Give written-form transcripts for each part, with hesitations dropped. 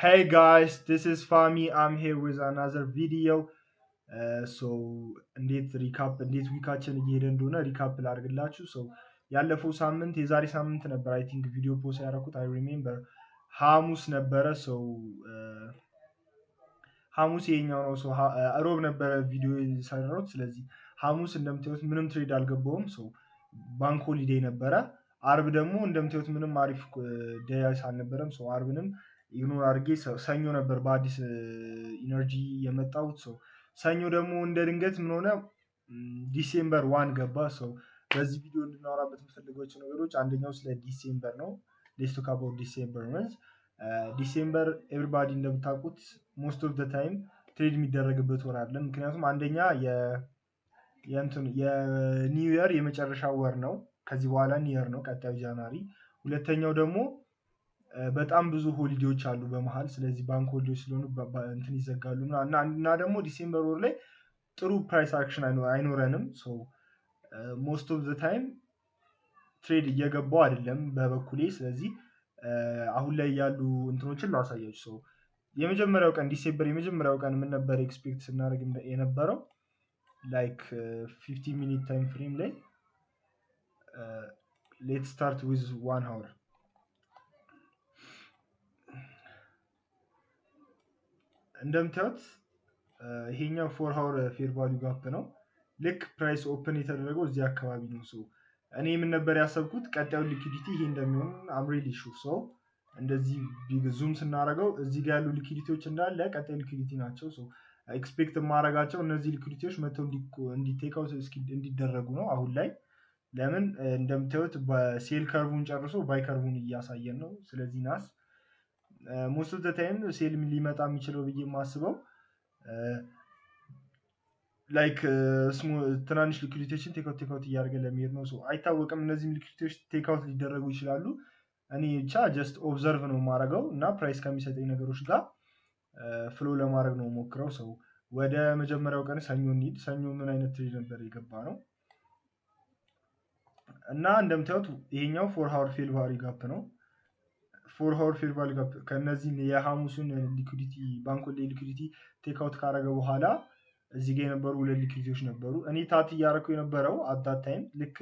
Hey guys, this is Fami. I'm here with another video. ሶ እንዴት ዊካችን እየሄደ እንደሆነ ሪካፕ ላድርግላችሁ። ያለፈው ሳምንት የዛሬ ሳምንት ነበር አይ ቲንክ ቪዲዮ ፖስት ያደረኩት። አይ ሪሜምበር ሐሙስ ነበረ። ሐሙስ የኛው ነው። ሮብ ነበረ ቪዲዮ የሰራሁት። ስለዚህ ሐሙስ እንደምታዩት ምንም ትሬድ አልገባውም። ባንክ ሆሊዴይ ነበረ። አርብ ደግሞ እንደምታዩት ምንም አሪፍ ደያስ አልነበረም። አርብንም ኢግኖር አድርጌ ሰኞ ነበር በአዲስ ኢነርጂ የመጣሁት። ሰኞ ደግሞ እንደ ድንገት ምን ሆነ ዲሴምበር ዋን ገባ። በዚህ ቪዲዮ እንድናወራበት የምፈልጋቸው ነገሮች አንደኛው ስለ ዲሴምበር ነው። ሌትስ ቶክ አባውት ዲሴምበር መንዝ። ዲሴምበር ኤቭሪባዲ እንደምታውቁት ሞስት ኦፍ ዘ ታይም ትሬድ የሚደረግበት ወር አለ። ምክንያቱም አንደኛ የኒው ይር የመጨረሻ ወር ነው። ከዚህ በኋላ ኒው ይር ነው ቀጣዩ ጃንዋሪ። ሁለተኛው ደግሞ በጣም ብዙ ሆሊዴዎች አሉ በመሃል። ስለዚህ ባንክ ሆሊዴዎች ስለሆኑ እንትን ይዘጋሉ እና ደግሞ ዲሴምበር ወር ላይ ጥሩ ፕራይስ አክሽን አይኖረንም። ሞስት ኦፍ ዘ ታይም ትሬድ እየገባው አይደለም በበኩሌ። ስለዚህ አሁን ላይ ያሉ እንትኖችን ላሳያችሁ። የመጀመሪያው ቀን ዲሴምበር የመጀመሪያው ቀን ምን ነበር ኤክስፔክት ስናደርግ የነበረው ላይክ 15 ሚኒት ታይም ፍሬም ላይ ሌትስ ስታርት ዊዝ 1 hour። እንደምታዩት ይሄኛው 4 hour ፌር ቫልዩ ጋፕ ነው። ልክ ፕራይስ ኦፕን የተደረገው እዚህ አካባቢ ነው። እኔ ምን ነበር ያሰብኩት ቀጣዩ ሊኩዲቲ ይሄ እንደሚሆን አም ሪሊ ሹር። እንደዚህ ዙም ስናደርገው እዚህ ጋር ያሉ ሊኩዲቲዎች እንዳለ ቀጣዩ ሊኩዲቲ ናቸው። ኤክስፔክት የማደርጋቸው እነዚህ ሊኩዲቲዎች መተው እንዲቴካው እንዲደረጉ ነው አሁን ላይ። ለምን እንደምታዩት በሴል ከርቡን ጨርሶ ባይ ከርቡን እያሳየን ነው። ስለዚህ ናስ ሞስት ኦፍ ዘ ታይም ሴል ሊመጣ የሚችለው ብዬ የማስበው ላይክ ትናንሽ ሊኩዲቲዎችን ቴክአውት እያደረገ ለመሄድ ነው። አይታወቅም፣ እነዚህም ሊኩዲቲዎች ቴክአውት ሊደረጉ ይችላሉ። እኔ ብቻ ጀስት ኦብዘርቭ ነው የማደርገው እና ፕራይስ ከሚሰጠኝ ነገሮች ጋር ፍሎ ለማድረግ ነው ሞክረው። ወደ መጀመሪያው ቀን ሰኞ እንሂድ። ሰኞ ምን አይነት ትሬድ ነበር የገባ ነው እና እንደምታዩት ይሄኛው 4 hour ፌር ቫልዩ ጋፕ ነው። 4 hour ፌር ቫልዩ ጋፕ ከነዚህ የሐሙሱን ሊኩዲቲ ባንክ ሆሊዴይ ሊኩዲቲ ቴክአውት ካደረገ በኋላ እዚህ ጋር የነበሩ ሁለት ሊኩዲቲዎች ነበሩ። እኔ ታት እያደረኩ የነበረው አዳት ታይም ልክ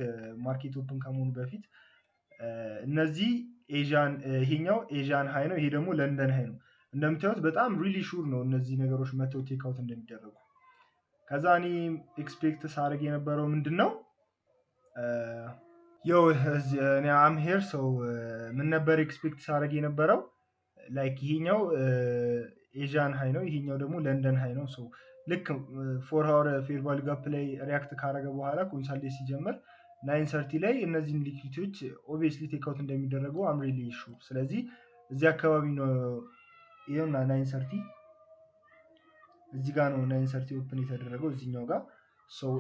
ማርኬት ኦፕን ከመሆኑ በፊት እነዚህ ይሄኛው ኤዥያን ሃይ ነው፣ ይሄ ደግሞ ለንደን ሃይ ነው። እንደምታዩት በጣም ሪሊ ሹር ነው እነዚህ ነገሮች መተው ቴክአውት እንደሚደረጉ። ከዛ እኔ ኤክስፔክት ሳደርግ የነበረው ምንድን ነው እኔ አም ሄር ምን ነበር ኤክስፔክት ሳደርግ የነበረው ላይክ ይሄኛው ኤዥያን ሃይ ነው፣ ይሄኛው ደግሞ ለንደን ሃይ ነው። ልክ 4 hour ፌር ቫልዩ ጋፕ ላይ ሪያክት ካደረገ በኋላ ኮንሳልቴት ሲጀምር 930 ላይ እነዚህን ሊኩዲቲዎች ኦብቪየስሊ ቴክአውት እንደሚደረጉ አም ሪሊ ሹር። ስለዚህ እዚህ አካባቢ ነው ይሄውና 930 እዚህ ጋር ነው 930 ኦፕን የተደረገው እዚህኛው ጋር።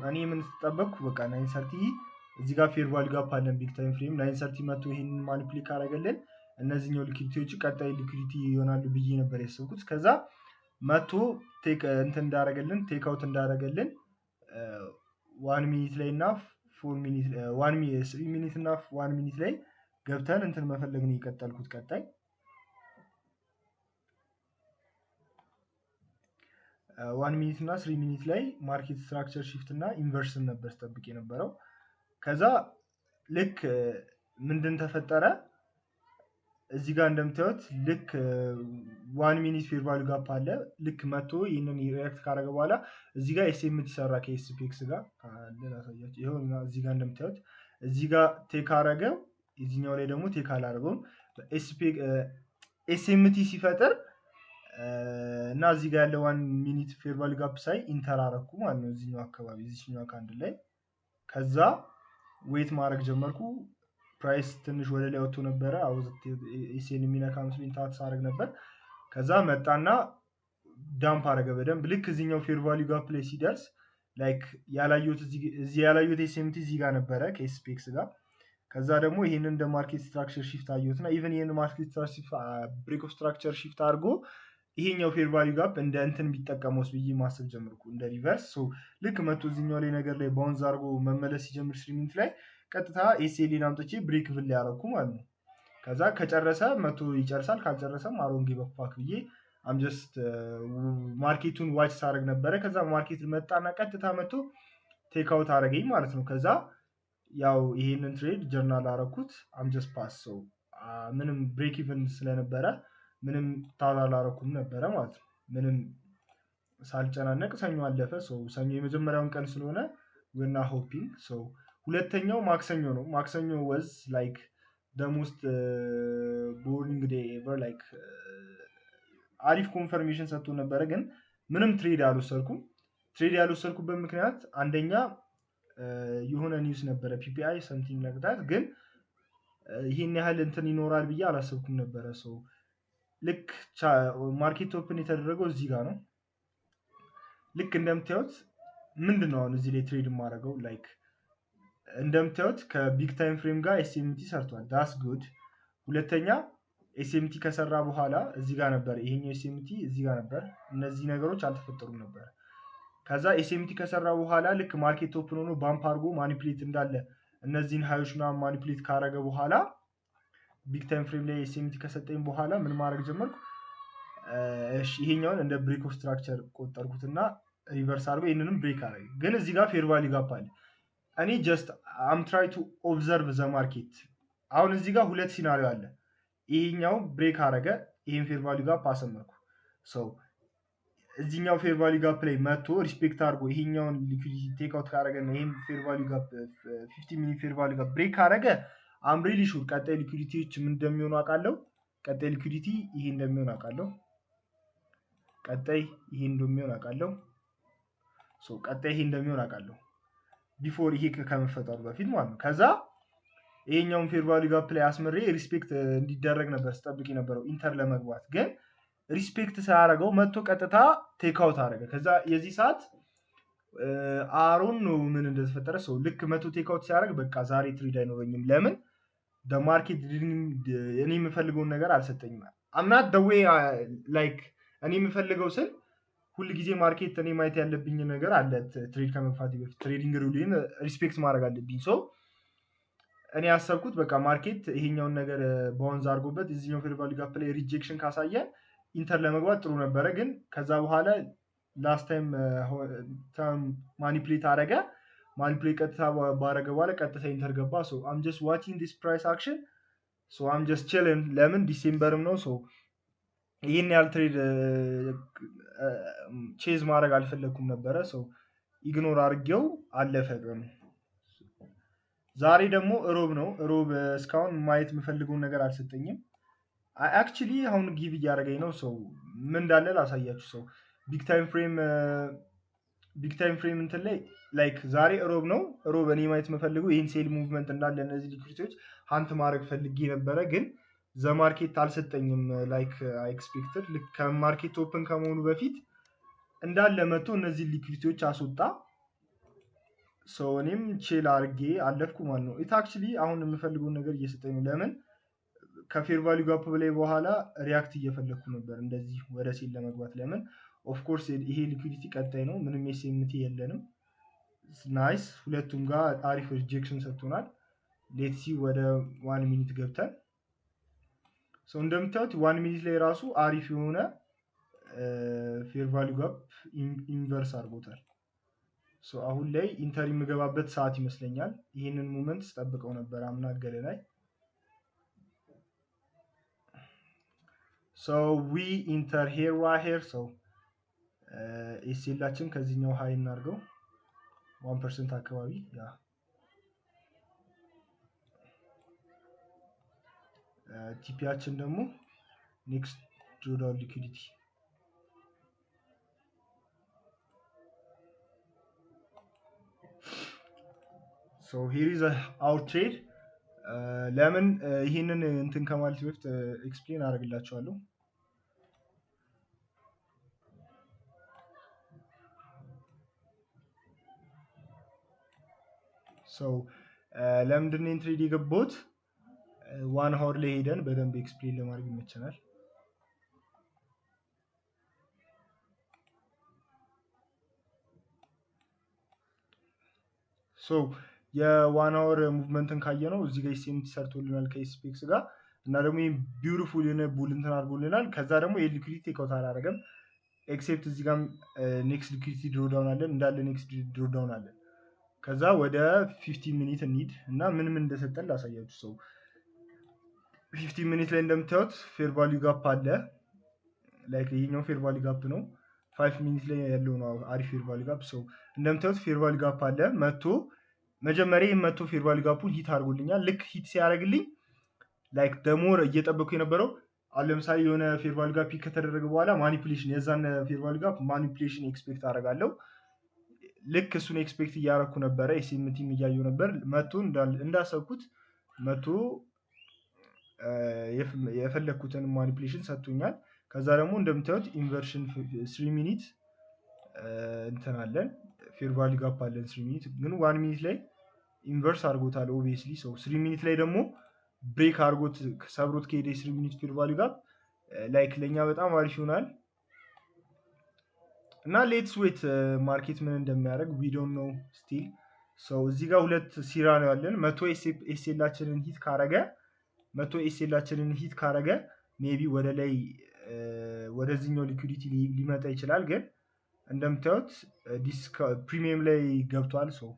እኔ ምን ተጠበቅኩ በቃ 930 እዚህ ጋር ፌር ቫልዩ ጋፕ አለን ቢግ ታይም ፍሬም 930 መቶ ይሄንን ማኒፕሌት ካደረገልን እነዚህኛው ሊኩዲቲዎች ቀጣይ ሊኩዲቲ ይሆናሉ ብዬ ነበር ያሰብኩት። ከዛ መቶ እንትን እንዳደረገልን ቴክአውት እንዳደረገልን 1 ሚኒት ላይ እና 3 ሚኒት እና 1 ሚኒት ላይ ገብተን እንትን መፈለግ ነው የቀጠልኩት። ቀጣይ 1 ሚኒት እና 3 ሚኒት ላይ ማርኬት ስትራክቸር ሺፍት እና ኢንቨርሽን ነበር ስጠብቅ የነበረው። ከዛ ልክ ምንድን ተፈጠረ እዚህ ጋር እንደምታዩት ልክ 1 ሚኒት ፌር ቫልዩ ጋፕ አለ። ልክ መቶ ይህንን ሪያክት ካደረገ በኋላ እዚህ ጋር ኤስኤምቲ ሰራ ከኤስፒኤክስ ጋር ላሳያችሁ። ይኸው እዚህ ጋር እንደምታዩት እዚህ ጋር ቴክ አደረገ፣ እዚህኛው ላይ ደግሞ ቴክ አላደረገውም። ኤስኤምቲ ሲፈጥር እና እዚህ ጋር ያለ 1 ሚኒት ፌር ቫልዩ ጋፕ ሳይ ኢንተር አደረኩ ማለት ነው እዚህኛው አካባቢ እዚህኛው ካንድ ላይ። ከዛ ዌት ማድረግ ጀመርኩ። ፕራይስ ትንሽ ወደ ላይ ወጥቶ ነበረ። ኤስኤን የሚነካ መስሎኝ ታክስ አደረግ ነበር። ከዛ መጣና ዳምፕ አደረገ በደንብ። ልክ እዚህኛው ፌር ቫልዩ ጋፕ ላይ ሲደርስ ላይክ ያላየሁት ኤስኤምቲ እዚህ ጋር ነበረ ከኤስፒኤክስ ጋር። ከዛ ደግሞ ይሄንን እንደ ማርኬት ስትራክቸር ሺፍት አየሁትና ኢቨን ይሄን ማርኬት ብሬክ ኦፍ ስትራክቸር ሺፍት አድርጎ ይሄኛው ፌር ቫልዩ ጋፕ እንደ እንትን ቢጠቀመውስ ብዬ ማሰብ ጀመርኩ፣ እንደ ሪቨርስ። ልክ መቶ እዚህኛው ላይ ነገር ላይ ባውንስ አድርጎ መመለስ ሲጀምር 3 ሚኒት ላይ ቀጥታ ኤስኤልን አምጥቼ ብሬክ ብል ላይ ያደረኩ ማለት ነው። ከዛ ከጨረሰ መቶ ይጨርሳል፣ ካልጨረሰም አሮን ጊቭ ፋክ ብዬ አም ጀስት ማርኬቱን ዋች ሳደርግ ነበረ። ከዛ ማርኬት መጣና ቀጥታ መቶ ቴክ አውት አደረገኝ ማለት ነው። ከዛ ያው ይሄንን ትሬድ ጀርናል አረኩት። አም ጀስት ፓስ ሰው ምንም ብሬክ ኢቨን ስለነበረ ምንም ታላ አላረኩም ነበረ ማለት ነው። ምንም ሳልጨናነቅ ሰኞ አለፈ። ሰኞ የመጀመሪያውን ቀን ስለሆነ ወና ሆፒንግ ሁለተኛው ማክሰኞ ነው። ማክሰኞ ወዝ ላይክ ደሞስት ቦሪንግ ዴይ ኤቨር ላይክ አሪፍ ኮንፈርሜሽን ሰጥቶ ነበረ፣ ግን ምንም ትሬድ አልወሰድኩም። ትሬድ ያልወሰድኩበት ምክንያት አንደኛ የሆነ ኒውስ ነበረ ፒፒአይ ሰምቲንግ ነግታት፣ ግን ይህን ያህል እንትን ይኖራል ብዬ አላሰብኩም ነበረ። ልክ ማርኬት ኦፕን የተደረገው እዚህ ጋር ነው። ልክ እንደምታዩት ምንድን ነው አሁን እዚህ ላይ ትሬድ የማደርገው ላይክ እንደምታዩት ከቢግ ታይም ፍሬም ጋር ኤስኤምቲ ሰርቷል። ዳስ ጉድ። ሁለተኛ ኤስኤምቲ ከሰራ በኋላ እዚህ ጋር ነበር፣ ይሄኛው ኤስኤምቲ እዚህ ጋር ነበር። እነዚህ ነገሮች አልተፈጠሩም ነበር። ከዛ ኤስኤምቲ ከሰራ በኋላ ልክ ማርኬት ኦፕን ሆኖ ባምፕ አድርጎ ማኒፕሌት እንዳለ እነዚህን ሃዮች ምናምን ማኒፕሌት ካረገ በኋላ ቢግ ታይም ፍሬም ላይ ኤስኤምቲ ከሰጠኝ በኋላ ምን ማድረግ ጀመርኩ? ይሄኛውን እንደ ብሬክ ኦፍ ስትራክቸር ቆጠርኩትና ሪቨርስ አድርጎ ይህንንም ብሬክ አደረገ። ግን እዚህ ጋር ፌር ቫልዩ ጋፕ አለ። እኔ ጀስት አም ትራይ ቱ ኦብዘርቭ ዘ ማርኬት። አሁን እዚህ ጋር ሁለት ሲናሪዮ አለ። ይሄኛው ብሬክ አረገ፣ ይሄን ፌር ቫልዩ ጋፕ አሰመርኩ። እዚህኛው ፌር ቫልዩ ጋፕ ላይ መጥቶ ሪስፔክት አድርጎ ይሄኛውን ሊኩዊዲቲ ቴክ አውት ካረገ ነው ይሄን ፌር ቫልዩ ጋፕ 50 ሚኒት ፌር ቫልዩ ጋፕ ብሬክ ካረገ አም ሪሊ ሹር ቀጣይ ሊኩዊዲቲዎች ምን እንደሚሆኑ አውቃለሁ። ቀጣይ ሊኩዊዲቲ ይሄ እንደሚሆን አውቃለሁ። ቀጣይ ይሄ እንደሚሆን አውቃለሁ። ቀጣይ ይሄ እንደሚሆን አውቃለሁ ቢፎር ይሄ ከመፈጠሩ በፊት ማለት ነው። ከዛ ይሄኛውን ፌር ቫልዩ ጋፕ ላይ አስመሬ ሪስፔክት እንዲደረግ ነበር ስጠብቅ የነበረው ኢንተር ለመግባት፣ ግን ሪስፔክት ሳያደርገው መጥቶ ቀጥታ ቴክ አውት አደረገ። ከዛ የዚህ ሰዓት አሮን ነው ምን እንደተፈጠረ። ልክ መቶ ቴክ አውት ሲያደርግ በቃ ዛሬ ትሬድ አይኖረኝም። ለምን ማርኬት እኔ የምፈልገውን ነገር አልሰጠኝም። አምናት ደ ዌይ ላይክ እኔ የምፈልገው ስል ሁል ጊዜ ማርኬት እኔ ማየት ያለብኝ ነገር አለ። ትሬድ ከመግፋት በፊት ትሬዲንግ ሩልን ሪስፔክት ማድረግ አለብኝ። እኔ ያሰብኩት በቃ ማርኬት ይሄኛውን ነገር ባውንስ አድርጎበት እዚህኛው ፌር ቫልዩ ጋፕ ላይ ሪጀክሽን ካሳየ ኢንተር ለመግባት ጥሩ ነበረ። ግን ከዛ በኋላ ላስት ታይም ማኒፕሌት አደረገ። ማኒፕሌት ቀጥታ ባረገ በኋላ ቀጥታ ኢንተር ገባ። አም ጀስት ዋቺንግ ዲስ ፕራይስ አክሽን። አም ጀስት ቺልን። ለምን ዲሴምበርም ነው። ይህን ያህል ትሬድ ቼዝ ማድረግ አልፈለግኩም ነበረ። ኢግኖር አድርጌው አለፈ ቀኑ። ዛሬ ደግሞ እሮብ ነው። እሮብ እስካሁን ማየት የምፈልገውን ነገር አልሰጠኝም። አክቹሊ አሁን ጊቭ እያደረገኝ ነው። ምን እንዳለ ላሳያችሁ። ቢግ ታይም ፍሬም እንትን ላይ ላይክ ዛሬ እሮብ ነው። እሮብ እኔ ማየት የምፈልገው ይህን ሴል ሙቭመንት እንዳለ እነዚህ ሊኩዊዲቲዎች ሀንት ማድረግ ፈልጌ ነበረ፣ ግን ዘማርኬት አልሰጠኝም። ላይክ ኤክስፔክትድ ልክ ከማርኬት ኦፕን ከመሆኑ በፊት እንዳለ መጥቶ እነዚህ ሊኩዊዲቲዎች አስወጣ። እኔም ቼል አድርጌ አለፍኩ ማለት ነው። ኢት አክቹሊ አሁን የምፈልገውን ነገር እየሰጠኝ ነው። ለምን ከፌር ቫልዩ ጋፕ በላይ በኋላ ሪያክት እየፈለግኩ ነበር እንደዚህ ወደ ሴል ለመግባት። ለምን ኦፍኮርስ ይሄ ሊኩዊዲቲ ቀጣይ ነው፣ ምንም ኤስኤምቲ የለንም። ናይስ። ሁለቱም ጋር አሪፍ ሪጀክሽን ሰጥቶናል። ሌትሲ ወደ 1 ሚኒት ገብተን እንደምታዩት 1 ሚኒት ላይ ራሱ አሪፍ የሆነ ፌር ቫልዩ ጋፕ ኢንቨርስ አድርጎታል። አሁን ላይ ኢንተር የምገባበት ሰዓት ይመስለኛል። ይህንን ሞመንት ስጠብቀው ነበር አምናገለ ላይ ዊ ኢንተር ሄር ዋሄር ኤስኤላችን ከዚህኛው ሀይ እናድርገው 1% አካባቢ ያ ቲፒያችን ደግሞ ኔክስት ጆዳው ሊኩዊዲቲ here is our trade። ለምን ይሄንን እንትን ከማለት በፊት ኤክስፕሌን አደርግላችኋለሁ። ለምንድን ነው ትሬድ የገባሁት? 1 hour ላይ ሄደን በደንብ ኤክስፕሌን ለማድረግ ይመቸናል። የ1 hour ሙቭመንትን ካየ ነው እዚህ ጋር ኤስኤምቲ ሰርቶልናል ከኤስፔክስ ጋር። እና ደግሞ ቢዩቲፉል የሆነ ቡል እንትን አድርጎልናል። ከዛ ደግሞ የሊኩዊዲቲ ቴክአውት አላደረገም ኤክሴፕት እዚህ ጋር ኔክስት ሊኩዊዲቲ ድሮዳውን አለን እንዳለ ኔክስት ድሮዳውን አለን። ከዛ ወደ 15 ሚኒት እንሂድ እና ምን እንደሰጠን ላሳያችሁ። ሰው 15 ሚኒት ላይ እንደምታዩት ፌር ቫልዩ ጋፕ አለ። ላይክ ይሄኛው ፌር ቫልዩ ጋፕ ነው። 5 ሚኒት ላይ ያለው ነው አሪፍ ፌር ቫልዩ ጋፕ። ሰው እንደምታዩት ፌር ቫልዩ ጋፕ አለ። መጀመሪያ መቶ ፌር ቫልዩ ጋፑን ሂት አድርጎልኛል። ልክ ሂት ሲያደርግልኝ ላይክ ደሞር እየጠበኩ የነበረው አሁን ለምሳሌ የሆነ ፌር ቫልዩ ጋፕ ከተደረገ በኋላ ማኒፑሌሽን የዛን ፌር ቫልዩ ጋፕ ማኒፑሌሽን ኤክስፔክት አደርጋለሁ። ልክ እሱን ኤክስፔክት እያደረኩ ነበረ። ኤስኤምቲም እያየሁ ነበር። መቶ እንዳሰብኩት መቶ የፈለግኩትን ማኒፑሌሽን ሰጥቶኛል። ከዛ ደግሞ እንደምታዩት ኢንቨርሽን 3 ሚኒት እንትን አለን ፌር ቫልዩ ጋፕ አለን 3 ሚኒት ግን 1 ሚኒት ላይ ኢንቨርስ አድርጎታል ኦብቪየስሊ። ሰው 3 ሚኒት ላይ ደግሞ ብሬክ አድርጎት ሰብሮት ከሄደ 3 ሚኒት ፌር ቫልዩ ጋፕ ላይክ ለኛ በጣም አሪፍ ይሆናል። እና ሌትስ ዌት ማርኬት ምን እንደሚያደርግ ዊ ዶንት ኖ ስቲል። ሰው እዚህ ጋር ሁለት ሲራ ነው ያለን። መቶ ኤስኤላችንን ሂት ካረገ ሜቢ ወደ ላይ ወደዚህኛው ሊኩዊዲቲ ሊመጣ ይችላል። ግን እንደምታዩት ፕሪሚየም ላይ ገብቷል። ሰው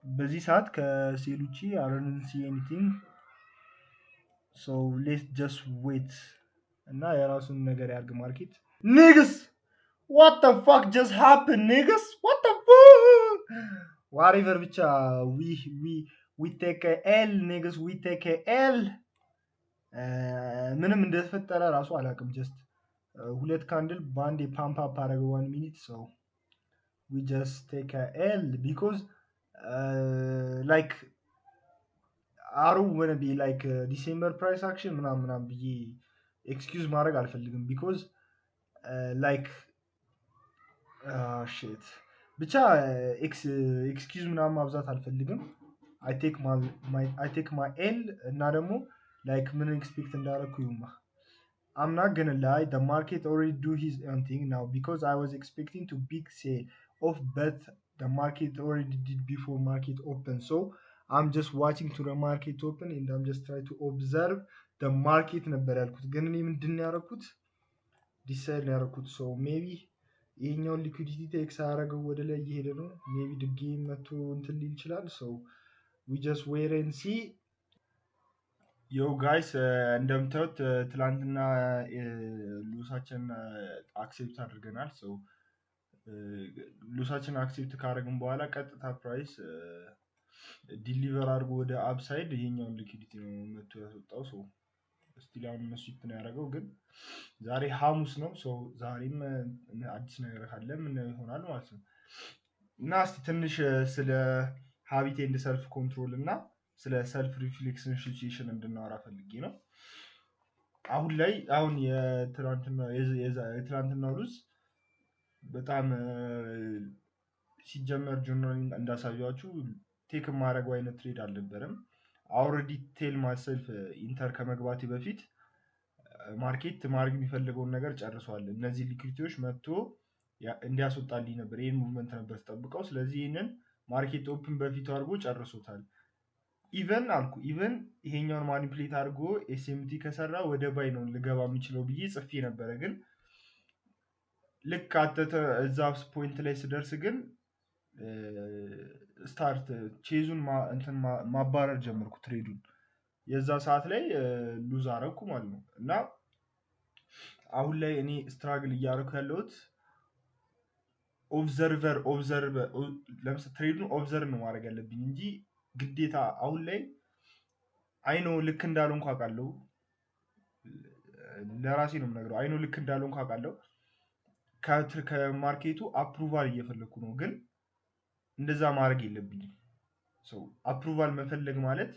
በዚህ ሰዓት ከሴል ውጪ አረንን ሲ ኤኒቲንግ። ሶ ሌትስ ጀስት ዌት እና የራሱን ነገር ያርግ ማርኬት። ኒግስ what the fuck just happened niggas what the fuck whatever ብቻ we take a L niggas we take a L ምንም እንደተፈጠረ ራሱ አላውቅም። ጀስት ሁለት ካንድል ባንድ ፓምፕ አፕ አደረገ 1 ሚኒት። ሶ we just take a L because like አሩ when be like ዲሴምበር ፕራይስ አክሽን ምናምን ብዬ ኤክስኪውዝ ማድረግ አልፈልግም። because like shit ብቻ ኤክስኪውዝ ምናምን ማብዛት አልፈልግም። I take my L እና ደግሞ like ምን ኤክስፔክት እንዳደረኩ ይሁማ። I'm not gonna lie, the market already do his own thing now because I was expecting to big sell off, but the market already did before market open. So I'm just watching to the market open and I'm just trying to observe the market ነበር ያልኩት። ግን እኔ ምንድን ነው ያደረኩት? ዲሳይድ ነው ያደረኩት። so maybe ይሄኛውን ሊኩዊዲቲ ቴክስ አያደርገው ወደ ላይ እየሄደ ነው። ሜቢ ድጌም መቶ እንትን ሊል ይችላል። so we just wait and see. ዮ ጋይስ እንደምታዩት ትላንትና ሉሳችን አክሴፕት አድርገናል። so ሉሳችን አክሴፕት ካደረግን በኋላ ቀጥታ ፕራይስ ዲሊቨር አድርጎ ወደ አፕሳይድ ይሄኛውን ሊኩዊዲቲ ነው መቶ ያስወጣው። so ስቲል አሁን መስዊፕ ነው ያደረገው። ግን ዛሬ ሐሙስ ነው። so ዛሬም አዲስ ነገር ካለ ምን ይሆናል ማለት ነው። እና እስቲ ትንሽ ስለ ሃቢት ኤንድ ሰልፍ ኮንትሮል እና ስለ ሰልፍ ሪፍሌክሽን ሲቹዌሽን እንድናወራ ፈልጌ ነው። አሁን የትላንትናው ሉዝ በጣም ሲጀመር ጆርናሊንግ እንዳሳያችሁ ቴክ ማድረገው አይነት ትሬድ አልነበረም። already tell myself ኢንተር ከመግባቴ በፊት ማርኬት ማድረግ የሚፈልገውን ነገር ጨርሷል። እነዚህ ሊኩዊዲቲዎች መጥቶ እንዲያስወጣልኝ ነበር፣ ይሄን ሙቭመንት ነበር ተጠብቀው። ስለዚህ ይሄንን ማርኬት ኦፕን በፊት አድርጎ ጨርሶታል። ኢቨን ይሄኛውን ማኒፑሌት አድርጎ ኤስኤምቲ ከሰራ ወደ ባይ ነው ልገባ የሚችለው ብዬ ጽፌ ነበረ። ግን ልክ አተተ እዛ ፖይንት ላይ ስደርስ ግን ስታርት ቼዙን እንትን ማባረር ጀመርኩ ትሬዱን። የዛ ሰዓት ላይ ሉዝ አረኩ ማለት ነው። እና አሁን ላይ እኔ ስትራግል እያደረኩ ያለሁት ኦብዘርቨር ለምሳሌ ትሬዱን ኦብዘርቭ ነው ማድረግ ያለብኝ እንጂ ግዴታ አሁን ላይ አይኖ ልክ እንዳልሆንኩ አውቃለሁ። ለራሴ ነው የምነግረው። አይኖ ልክ እንዳልሆንኩ አውቃለሁ። ከማርኬቱ አፕሩቫል እየፈለኩ ነው። ግን እንደዛ ማድረግ የለብኝም። ሶ አፕሩቫል መፈለግ ማለት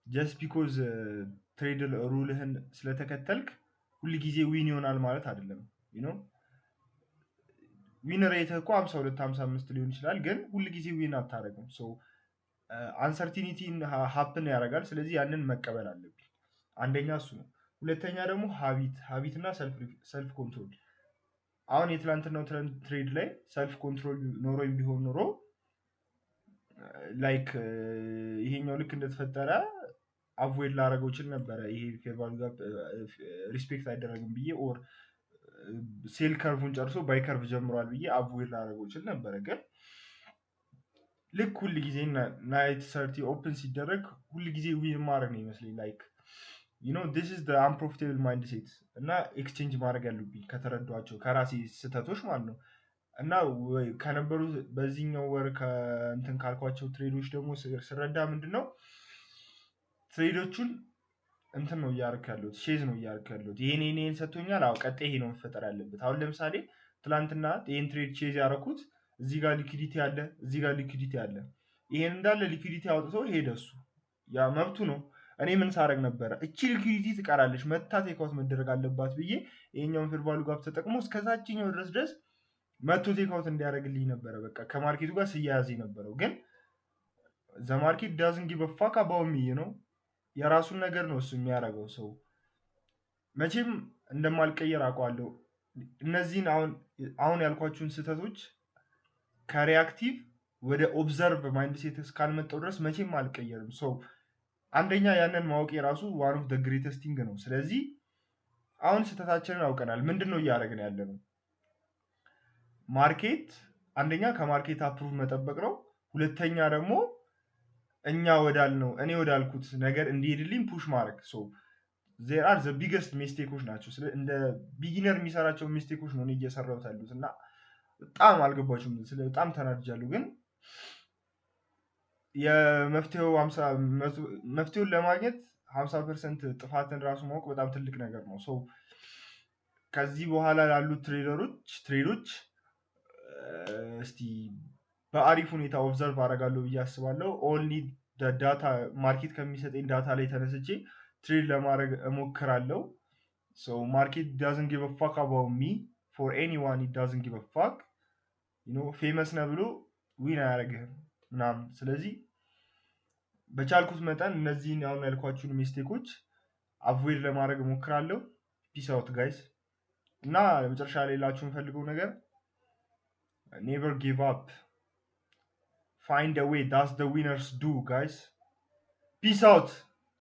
ጀስት ቢኮዝ ትሬድ ሩልህን ስለተከተልክ ሁሉ ጊዜ ዊን ይሆናል ማለት አይደለም። ዊን ሬት እኮ 52 55 ሊሆን ይችላል፣ ግን ሁሉ ጊዜ ዊን አታረግም። ሶ አንሰርቲኒቲ ሃፕን ያደርጋል። ስለዚህ ያንን መቀበል አለብኝ። አንደኛ እሱ ነው። ሁለተኛ ደግሞ ሃቢት እና ሰልፍ ኮንትሮል። አሁን የትላንትናው ትሬድ ላይ ሰልፍ ኮንትሮል ኖሮኝ ቢሆን ኖሮ ላይክ ይሄኛው ልክ እንደተፈጠረ አቮይድ ላደረገው እችል ነበረ። ይሄ ፌር ቫልዩ ጋፕ ሪስፔክት አይደረግም ብዬ ኦር ሴል ከርቭን ጨርሶ ባይ ከርቭ ጀምሯል ብዬ አቮይድ ላደረገው እችል ነበረ። ግን ልክ ሁል ጊዜ ናይት ሰርቲ ኦፕን ሲደረግ ሁል ጊዜ ዊን ማድረግ ነው ይመስለኝ። ላይክ ዲስ ኢዝ አንፕሮፊቴብል ማይንድ ሴት እና ኤክስቼንጅ ማድረግ ያሉብኝ ከተረዷቸው ከራሴ ስህተቶች ማለት ነው። እና ከነበሩ በዚህኛው ወር ከእንትን ካልኳቸው ትሬዶች ደግሞ ስረዳ ምንድን ነው ትሬዶቹን እንትን ነው እያደረክ ያለሁት፣ ሼዝ ነው እያደረክ ያለሁት። ይሄን ሰጥቶኛል፣ አዎ ቀጣይ ይሄ ነው መፈጠር ያለበት። አሁን ለምሳሌ ትላንትና ይሄን ትሬድ ቼዝ ያደረኩት እዚህ ጋር ሊኩዲቲ አለ፣ እዚህ ጋር ሊኩዲቲ አለ። ይሄን እንዳለ ሊኩዲቲ አውጥቶ ሄደ እሱ፣ ያ መብቱ ነው። እኔ ምን ሳደርግ ነበረ? እቺ ሊኩዲቲ ትቀራለች፣ መታ ቴክአውት መደረግ አለባት ብዬ ይሄኛውን ፌር ቫልዩ ጋፕ ተጠቅሞ እስከዛችኛው ድረስ መቶ ቴክአውት እንዲያደርግልኝ ነበረ። በቃ ከማርኬቱ ጋር ስያያዝ ነበረው። ግን ዘ ማርኬት ዳዝንት ጊቭ አ ፋክ አባውት ሚ ነው። የራሱን ነገር ነው እሱ የሚያደርገው። ሰው መቼም እንደማልቀየር አውቀዋለሁ። እነዚህን አሁን ያልኳችሁን ስህተቶች ከሪያክቲቭ ወደ ኦብዘርቭ ማይንድ ሴት እስካልመጣው ድረስ መቼም አልቀየርም። ሰው አንደኛ ያንን ማወቅ የራሱ ዋን ኦፍ ደ ግሬተስት ቲንግ ነው። ስለዚህ አሁን ስህተታችንን አውቀናል። ምንድን ነው እያደረግን ያለ ነው? ማርኬት አንደኛ ከማርኬት አፕሩቭ መጠበቅ ነው። ሁለተኛ ደግሞ እኔ ወዳልኩት ነገር እንዲሄድልኝ ፑሽ ማድረግ። ዜር አር ዘ ቢገስት ሚስቴኮች ናቸው። እንደ ቢጊነር የሚሰራቸው ሚስቴኮች ነው እየሰራሁት ያሉት እና በጣም አልገባችሁም። በጣም ተናድጃለሁ። ግን መፍትሄውን ለማግኘት 50% ጥፋትን ራሱ ማወቅ በጣም ትልቅ ነገር ነው። ከዚህ በኋላ ላሉት ትሬዶች እስቲ በአሪፍ ሁኔታ ኦብዘርቭ አደርጋለሁ ብዬ አስባለሁ። ኦንሊ ዳታ ማርኬት ከሚሰጠኝ ዳታ ላይ ተነስቼ ትሬድ ለማድረግ እሞክራለሁ። ማርኬት ዳዝንት ጊቭ አ ፋክ አባውት ሚ ፎር ኤኒዋን ኢት ዳዝንት ጊቭ አ ፋክ ፌመስ ነህ ብሎ ዊን አያደርግህም ምናምን። ስለዚህ በቻልኩት መጠን እነዚህን አሁን ያልኳችሁን ሚስቴኮች አቮይድ ለማድረግ እሞክራለሁ። ፒስ አውት ጋይስ። እና መጨረሻ ላይ ላችሁ የምፈልገው ነገር never give up, find a way, that's the winners do guys. Peace out.